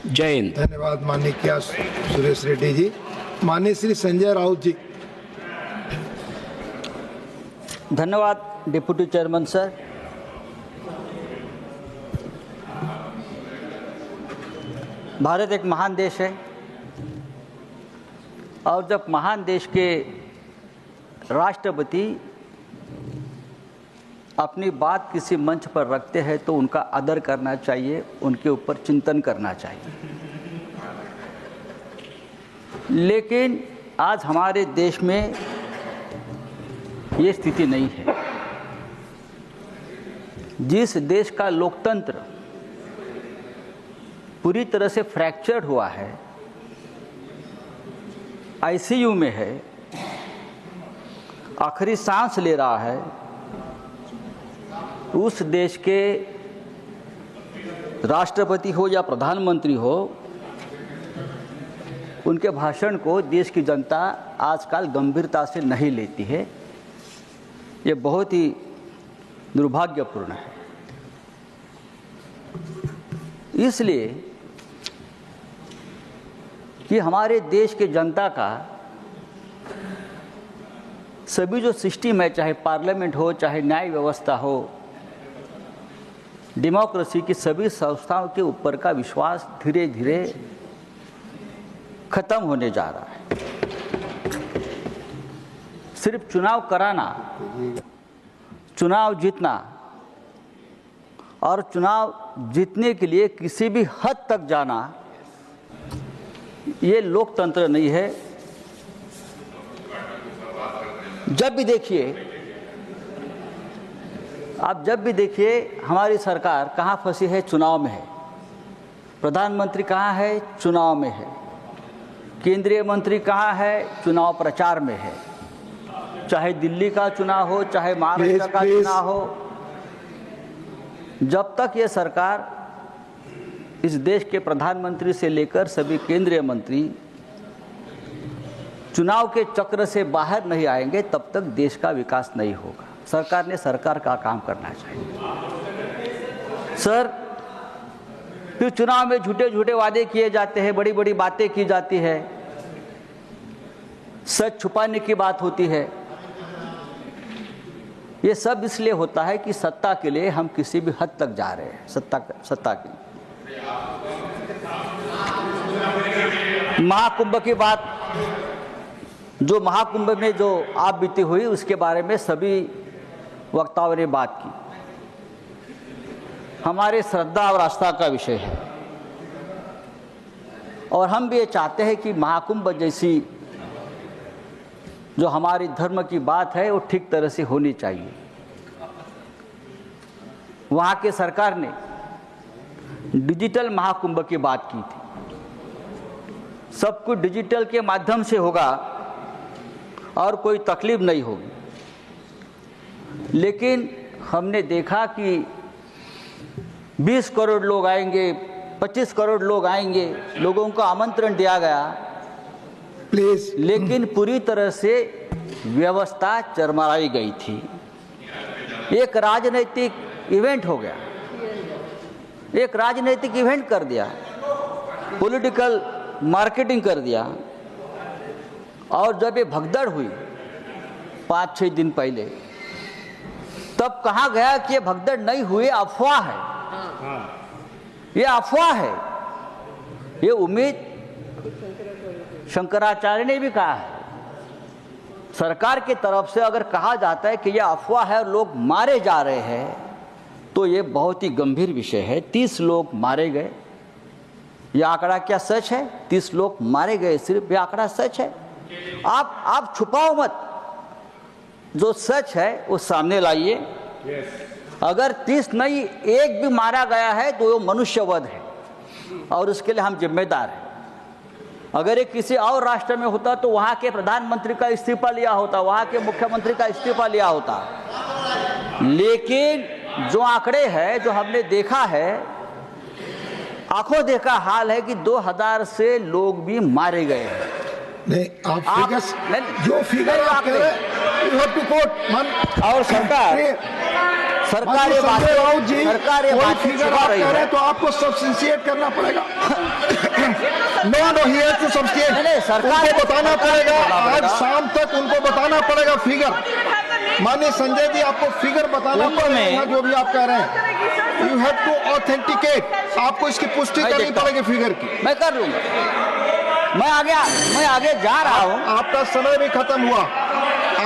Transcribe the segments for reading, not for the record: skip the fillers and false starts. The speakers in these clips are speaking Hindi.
जय हिंद। धन्यवाद माननीय क्या सुरेश रेड्डी जी। माननीय श्री संजय राउत जी। धन्यवाद डिप्टी चेयरमैन सर। भारत एक महान देश है और जब महान देश के राष्ट्रपति अपनी बात किसी मंच पर रखते हैं तो उनका आदर करना चाहिए, उनके ऊपर चिंतन करना चाहिए। लेकिन आज हमारे देश में ये स्थिति नहीं है। जिस देश का लोकतंत्र पूरी तरह से फ्रैक्चर्ड हुआ है, आईसीयू में है, आखिरी सांस ले रहा है, उस देश के राष्ट्रपति हो या प्रधानमंत्री हो, उनके भाषण को देश की जनता आजकल गंभीरता से नहीं लेती है। ये बहुत ही दुर्भाग्यपूर्ण है। इसलिए कि हमारे देश के जनता का सभी जो सिस्टम है, चाहे पार्लियामेंट हो, चाहे न्याय व्यवस्था हो, डेमोक्रेसी की सभी संस्थाओं के ऊपर का विश्वास धीरे धीरे खत्म होने जा रहा है। सिर्फ चुनाव कराना, चुनाव जीतना और चुनाव जीतने के लिए किसी भी हद तक जाना, ये लोकतंत्र नहीं है। जब भी देखिए, आप जब भी देखिए हमारी सरकार कहाँ फंसी है, चुनाव में है। प्रधानमंत्री कहाँ है, चुनाव में है। केंद्रीय मंत्री कहाँ है, चुनाव प्रचार में है। चाहे दिल्ली का चुनाव हो, चाहे महाराष्ट्र का चुनाव हो, जब तक ये सरकार, इस देश के प्रधानमंत्री से लेकर सभी केंद्रीय मंत्री चुनाव के चक्र से बाहर नहीं आएंगे, तब तक देश का विकास नहीं होगा। सरकार ने सरकार का काम करना चाहिए। सर, फिर चुनाव में झूठे झूठे वादे किए जाते हैं, बड़ी बड़ी बातें की जाती है, सच छुपाने की बात होती है। ये सब इसलिए होता है कि सत्ता के लिए हम किसी भी हद तक जा रहे हैं। सत्ता के लिए महाकुंभ की बात, जो महाकुंभ में जो आप बीती हुई, उसके बारे में सभी वक्ताओं ने बात की। हमारे श्रद्धा और आस्था का विषय है और हम भी ये चाहते हैं कि महाकुंभ जैसी जो हमारी धर्म की बात है वो ठीक तरह से होनी चाहिए। वहाँ के सरकार ने डिजिटल महाकुंभ की बात की थी। सब कुछ डिजिटल के माध्यम से होगा और कोई तकलीफ नहीं होगी। लेकिन हमने देखा कि 20 करोड़ लोग आएंगे, 25 करोड़ लोग आएंगे, लोगों को आमंत्रण दिया गया, प्लीज, लेकिन पूरी तरह से व्यवस्था चरमराई गई थी। एक राजनीतिक इवेंट हो गया, एक राजनीतिक इवेंट कर दिया, पॉलिटिकल मार्केटिंग कर दिया। और जब ये भगदड़ हुई 5-6 दिन पहले, तब कहा गया कि ये भगदड़ नहीं हुई, अफवाह है, ये अफवाह है। ये उम्मीद शंकराचार्य ने भी कहा है। सरकार की तरफ से अगर कहा जाता है कि यह अफवाह है और लोग मारे जा रहे हैं, तो ये बहुत ही गंभीर विषय है। 30 लोग मारे गए, यह आंकड़ा क्या सच है? 30 लोग मारे गए, सिर्फ यह आंकड़ा सच है। आप छुपाओ मत, जो सच है वो सामने लाइए। अगर 30 नहीं, एक भी मारा गया है तो वो मनुष्यवध है और उसके लिए हम जिम्मेदार हैं। अगर ये किसी और राष्ट्र में होता तो वहाँ के प्रधानमंत्री का इस्तीफा लिया होता, वहाँ के मुख्यमंत्री का इस्तीफा लिया होता। लेकिन जो आंकड़े हैं, जो हमने देखा है, आंखों देखा हाल है कि 2000 से लोग भी मारे गए हैं। नहीं, आप जो फिगर आप कह रहे हैं, you have to quote, और सरकार ये बात, सरकार ये बात फिगर आप कह रहे हैं तो आपको सब्सटेंशिएट करना पड़ेगा। No he has to substantiate. नहीं, सरकार उनको बताना पड़ेगा, आज पड़ेगा। शाम तक उनको बताना पड़ेगा फिगर। माननीय संजय जी, आपको फिगर बताना कुंभ पड़ेगा, में- यहाँ जो भी आप कह रहे हैं। यू हैव टू ऑथेंटिकेट, आपको इसकी पुष्टि मैं करनी देखता हूं। पड़ेगी फिगर की। मैं कर लूंगा, मैं आगे जा रहा हूं। आपका समय भी खत्म हुआ,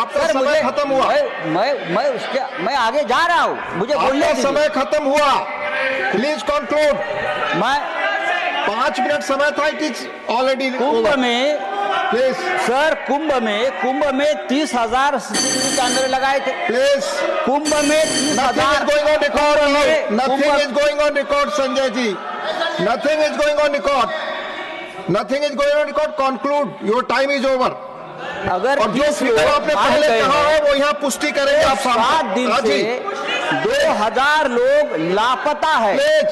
आपका सर, समय खत्म हुआ, मैं आगे जा रहा हूं, मुझे बोलने आपका दीजिए। समय खत्म हुआ। Please conclude. मैं 5 मिनट समय था, इट इज ऑलरेडी कुंभ में, प्लीज सर कुंभ में 30,000 CCTV कैमरे लगाए थे। प्लीज। कुंभ में 30,000 Nothing is going on record. कुंभ में- Nothing Kumbh- is going on record, Sanjay ji. Nothing is going on record. Nothing is going on record. Conclude. Your time is over. अगर और जो 30 फिगर लोग आपने मारे पहले गए कहा हैं, है वो यहाँ पुष्टि करेंगे आप 7 दिन हाँ से जी। 2000 लोग लापता है। प्लीज।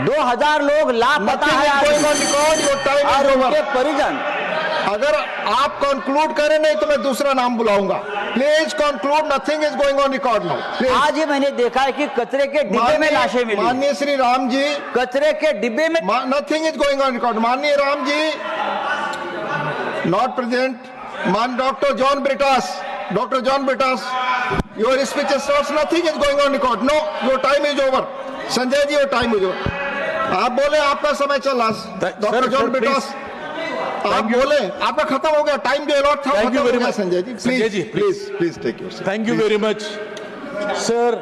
2000 लोग लापता Nothing है is आज going on record. Your time और is उनके over. परिजन। अगर आप कंक्लूड करें नहीं तो मैं दूसरा नाम बुलाऊंगा। Please conclude. Nothing is going on record now. आज ही मैंने देखा है कि कचरे के डिब्बे में लाशें मिली। माननीय श्री राम जी, कचरे के डिब्बे में nothing is going on record. माननीय राम जी नॉट प्रेजेंट। मान doctor John Brittas, your speech starts. Nothing is going on record. No, your time is over. Sanjay ji, your time is over. आप बोले, आपका समय चला। डॉक्टर जॉन ब्रिटास, आप बोले, आपका खत्म हो गया। टाइम जो अलॉट था Thank you very much. Sanjay ji. Sanjay ji, please take your. Thank you very much. Sir,